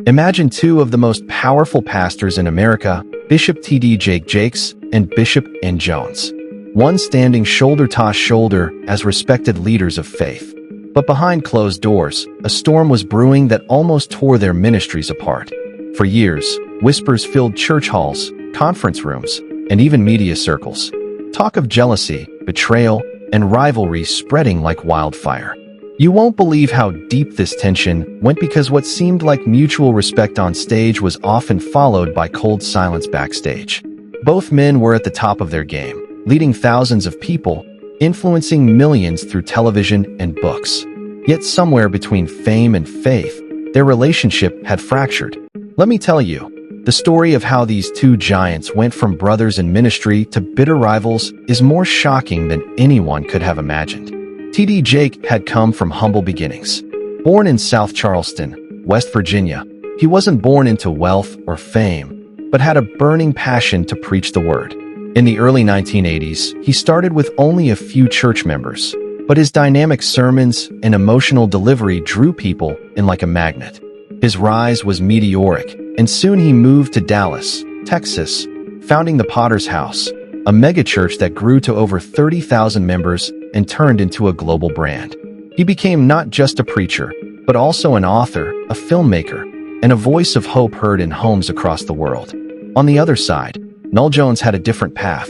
Imagine two of the most powerful pastors in America, Bishop T.D. Jakes and Bishop N. Jones. One standing shoulder to shoulder as respected leaders of faith. But behind closed doors, a storm was brewing that almost tore their ministries apart. For years, whispers filled church halls, conference rooms, and even media circles. Talk of jealousy, betrayal, and rivalry spreading like wildfire. You won't believe how deep this tension went, because what seemed like mutual respect on stage was often followed by cold silence backstage. Both men were at the top of their game, leading thousands of people, influencing millions through television and books. Yet somewhere between fame and faith, their relationship had fractured. Let me tell you, the story of how these two giants went from brothers in ministry to bitter rivals is more shocking than anyone could have imagined. T.D. Jakes had come from humble beginnings. Born in South Charleston, West Virginia, he wasn't born into wealth or fame, but had a burning passion to preach the word. In the early 1980s, he started with only a few church members, but his dynamic sermons and emotional delivery drew people in like a magnet. His rise was meteoric, and soon he moved to Dallas, Texas, founding the Potter's House, a megachurch that grew to over 30,000 members and turned into a global brand. He became not just a preacher, but also an author, a filmmaker, and a voice of hope heard in homes across the world. On the other side, Noel Jones had a different path.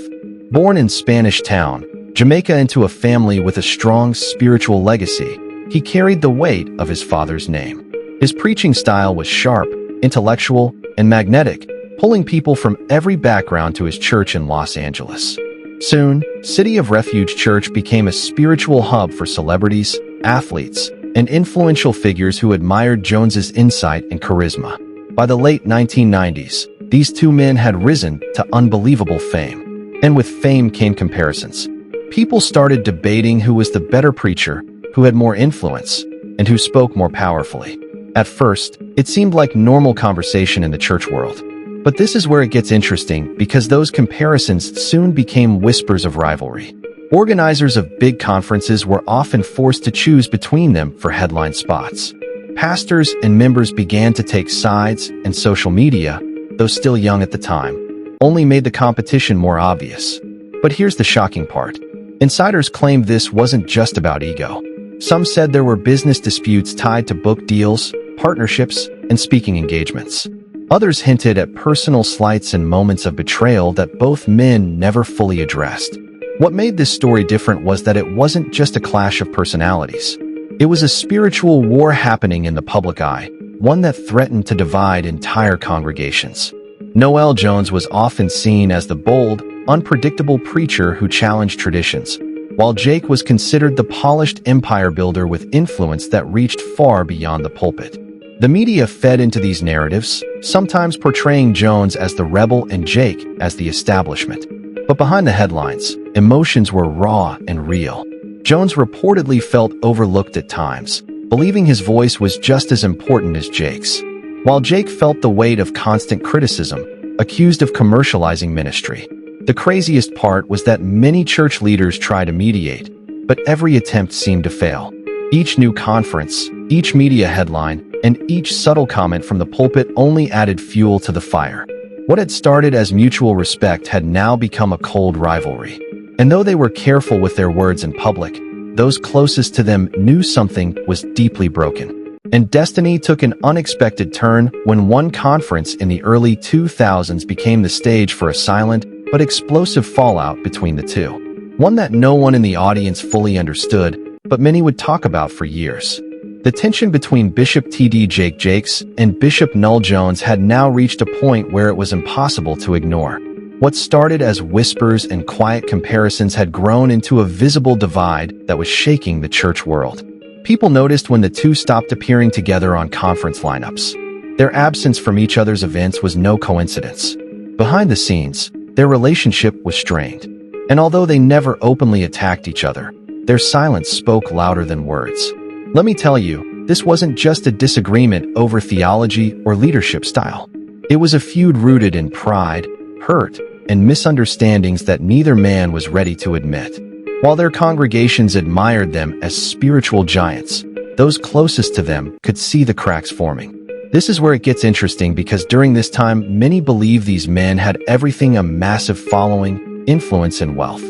Born in Spanish Town, Jamaica, into a family with a strong spiritual legacy, he carried the weight of his father's name. His preaching style was sharp, intellectual, and magnetic, pulling people from every background to his church in Los Angeles. Soon, City of Refuge Church became a spiritual hub for celebrities, athletes, and influential figures who admired Jones's insight and charisma. By the late 1990s, these two men had risen to unbelievable fame. And with fame came comparisons. People started debating who was the better preacher, who had more influence, and who spoke more powerfully. At first, it seemed like normal conversation in the church world. But this is where it gets interesting, because those comparisons soon became whispers of rivalry. Organizers of big conferences were often forced to choose between them for headline spots. Pastors and members began to take sides, and social media, though still young at the time, only made the competition more obvious. But here's the shocking part. Insiders claimed this wasn't just about ego. Some said there were business disputes tied to book deals, partnerships, and speaking engagements. Others hinted at personal slights and moments of betrayal that both men never fully addressed. What made this story different was that it wasn't just a clash of personalities. It was a spiritual war happening in the public eye, one that threatened to divide entire congregations. Noel Jones was often seen as the bold, unpredictable preacher who challenged traditions, while Jakes was considered the polished empire builder with influence that reached far beyond the pulpit. The media fed into these narratives, sometimes portraying Jones as the rebel and Jakes as the establishment. But behind the headlines, emotions were raw and real. Jones reportedly felt overlooked at times, believing his voice was just as important as Jakes, while Jakes felt the weight of constant criticism, accused of commercializing ministry. The craziest part was that many church leaders tried to mediate, but every attempt seemed to fail. Each new conference, each media headline, and each subtle comment from the pulpit only added fuel to the fire. What had started as mutual respect had now become a cold rivalry. And though they were careful with their words in public, those closest to them knew something was deeply broken. And destiny took an unexpected turn when one conference in the early 2000s became the stage for a silent but explosive fallout between the two. One that no one in the audience fully understood, but many would talk about for years. The tension between Bishop T.D. Jakes and Bishop Noel Jones had now reached a point where it was impossible to ignore. What started as whispers and quiet comparisons had grown into a visible divide that was shaking the church world. People noticed when the two stopped appearing together on conference lineups. Their absence from each other's events was no coincidence. Behind the scenes, their relationship was strained. And although they never openly attacked each other, their silence spoke louder than words. Let me tell you, this wasn't just a disagreement over theology or leadership style. It was a feud rooted in pride, hurt, and misunderstandings that neither man was ready to admit. While their congregations admired them as spiritual giants, those closest to them could see the cracks forming. This is where it gets interesting because during this time, many believe these men had everything: a massive following, influence, and wealth.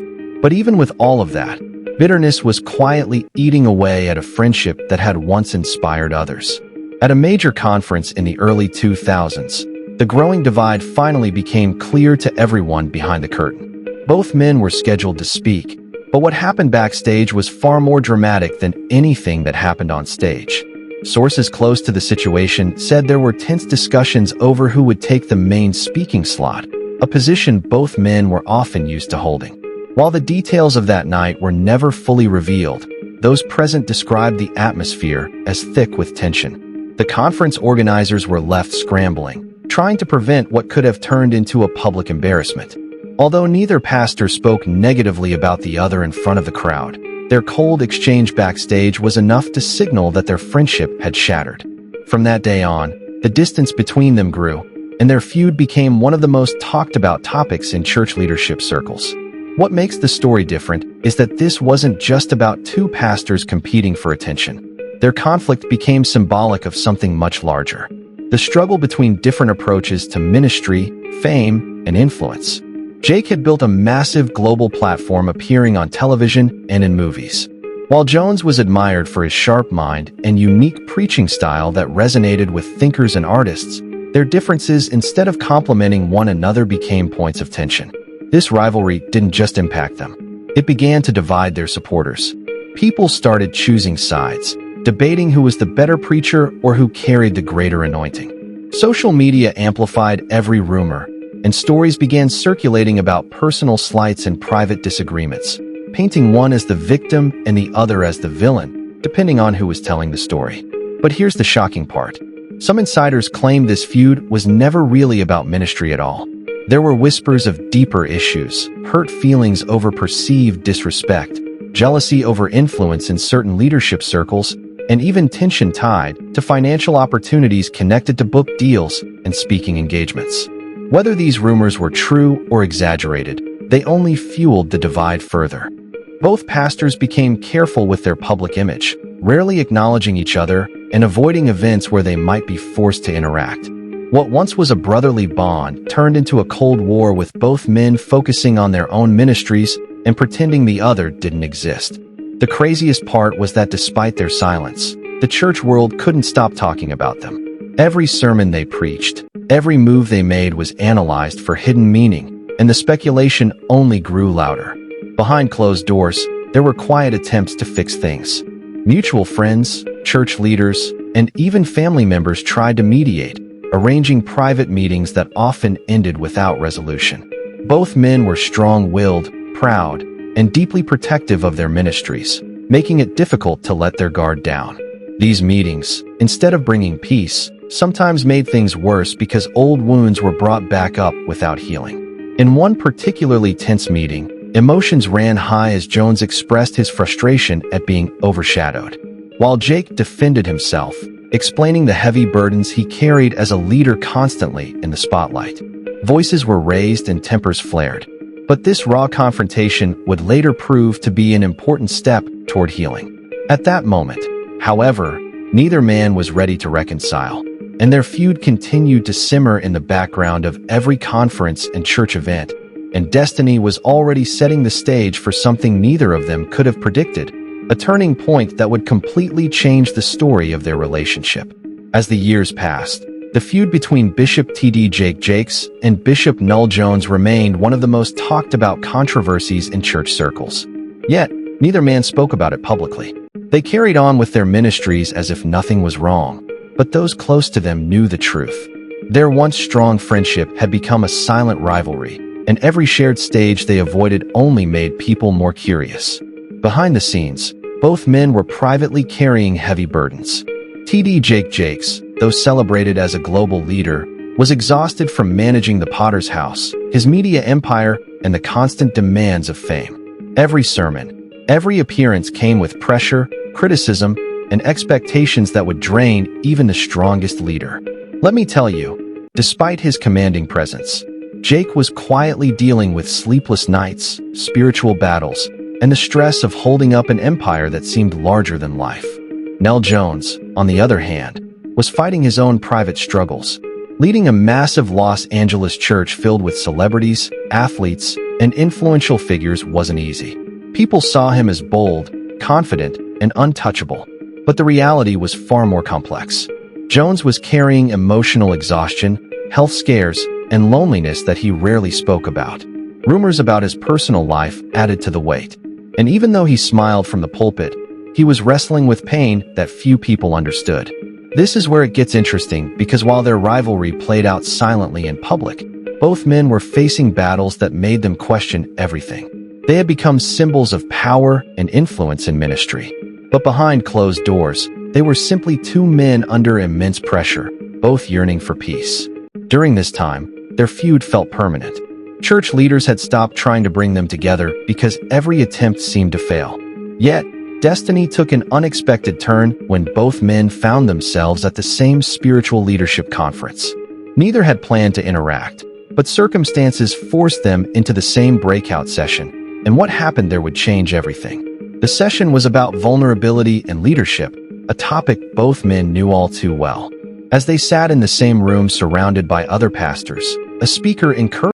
But even with all of that, bitterness was quietly eating away at a friendship that had once inspired others. At a major conference in the early 2000s, the growing divide finally became clear to everyone behind the curtain. Both men were scheduled to speak, but what happened backstage was far more dramatic than anything that happened on stage. Sources close to the situation said there were tense discussions over who would take the main speaking slot, a position both men were often used to holding. While the details of that night were never fully revealed, those present described the atmosphere as thick with tension. The conference organizers were left scrambling, trying to prevent what could have turned into a public embarrassment. Although neither pastor spoke negatively about the other in front of the crowd, their cold exchange backstage was enough to signal that their friendship had shattered. From that day on, the distance between them grew, and their feud became one of the most talked about topics in church leadership circles. What makes the story different is that this wasn't just about two pastors competing for attention. Their conflict became symbolic of something much larger: the struggle between different approaches to ministry, fame, and influence. Jake had built a massive global platform, appearing on television and in movies, while Jones was admired for his sharp mind and unique preaching style that resonated with thinkers and artists. Their differences, instead of complementing one another, became points of tension. This rivalry didn't just impact them. It began to divide their supporters. People started choosing sides, debating who was the better preacher or who carried the greater anointing. Social media amplified every rumor, and stories began circulating about personal slights and private disagreements, painting one as the victim and the other as the villain, depending on who was telling the story. But here's the shocking part. Some insiders claimed this feud was never really about ministry at all. There were whispers of deeper issues: hurt feelings over perceived disrespect, jealousy over influence in certain leadership circles, and even tension tied to financial opportunities connected to book deals and speaking engagements. Whether these rumors were true or exaggerated, they only fueled the divide further. Both pastors became careful with their public image, rarely acknowledging each other and avoiding events where they might be forced to interact. What once was a brotherly bond turned into a cold war, with both men focusing on their own ministries and pretending the other didn't exist. The craziest part was that despite their silence, the church world couldn't stop talking about them. Every sermon they preached, every move they made was analyzed for hidden meaning, and the speculation only grew louder. Behind closed doors, there were quiet attempts to fix things. Mutual friends, church leaders, and even family members tried to mediate, arranging private meetings that often ended without resolution. Both men were strong-willed, proud, and deeply protective of their ministries, making it difficult to let their guard down. These meetings, instead of bringing peace, sometimes made things worse because old wounds were brought back up without healing. In one particularly tense meeting, emotions ran high as Jones expressed his frustration at being overshadowed, while Jake defended himself, explaining the heavy burdens he carried as a leader, constantly in the spotlight. Voices were raised and tempers flared, but this raw confrontation would later prove to be an important step toward healing. At that moment, however, neither man was ready to reconcile, and their feud continued to simmer in the background of every conference and church event, and destiny was already setting the stage for something neither of them could have predicted: a turning point that would completely change the story of their relationship. As the years passed, the feud between Bishop T.D. Jake Jakes and Bishop Noel Jones remained one of the most talked about controversies in church circles. Yet, neither man spoke about it publicly. They carried on with their ministries as if nothing was wrong, but those close to them knew the truth. Their once strong friendship had become a silent rivalry, and every shared stage they avoided only made people more curious. Behind the scenes, both men were privately carrying heavy burdens. T.D. Jake Jakes, though celebrated as a global leader, was exhausted from managing the Potter's House, his media empire, and the constant demands of fame. Every sermon, every appearance came with pressure, criticism, and expectations that would drain even the strongest leader. Let me tell you, despite his commanding presence, Jake was quietly dealing with sleepless nights, spiritual battles, and the stress of holding up an empire that seemed larger than life. Noel Jones, on the other hand, was fighting his own private struggles. Leading a massive Los Angeles church filled with celebrities, athletes, and influential figures wasn't easy. People saw him as bold, confident, and untouchable. But the reality was far more complex. Jones was carrying emotional exhaustion, health scares, and loneliness that he rarely spoke about. Rumors about his personal life added to the weight. And even though he smiled from the pulpit, he was wrestling with pain that few people understood. This is where it gets interesting, because while their rivalry played out silently in public, both men were facing battles that made them question everything. They had become symbols of power and influence in ministry. But behind closed doors, they were simply two men under immense pressure, both yearning for peace. During this time, their feud felt permanent. Church leaders had stopped trying to bring them together because every attempt seemed to fail. Yet, destiny took an unexpected turn when both men found themselves at the same spiritual leadership conference. Neither had planned to interact, but circumstances forced them into the same breakout session, and what happened there would change everything. The session was about vulnerability and leadership, a topic both men knew all too well. As they sat in the same room surrounded by other pastors, a speaker encouraged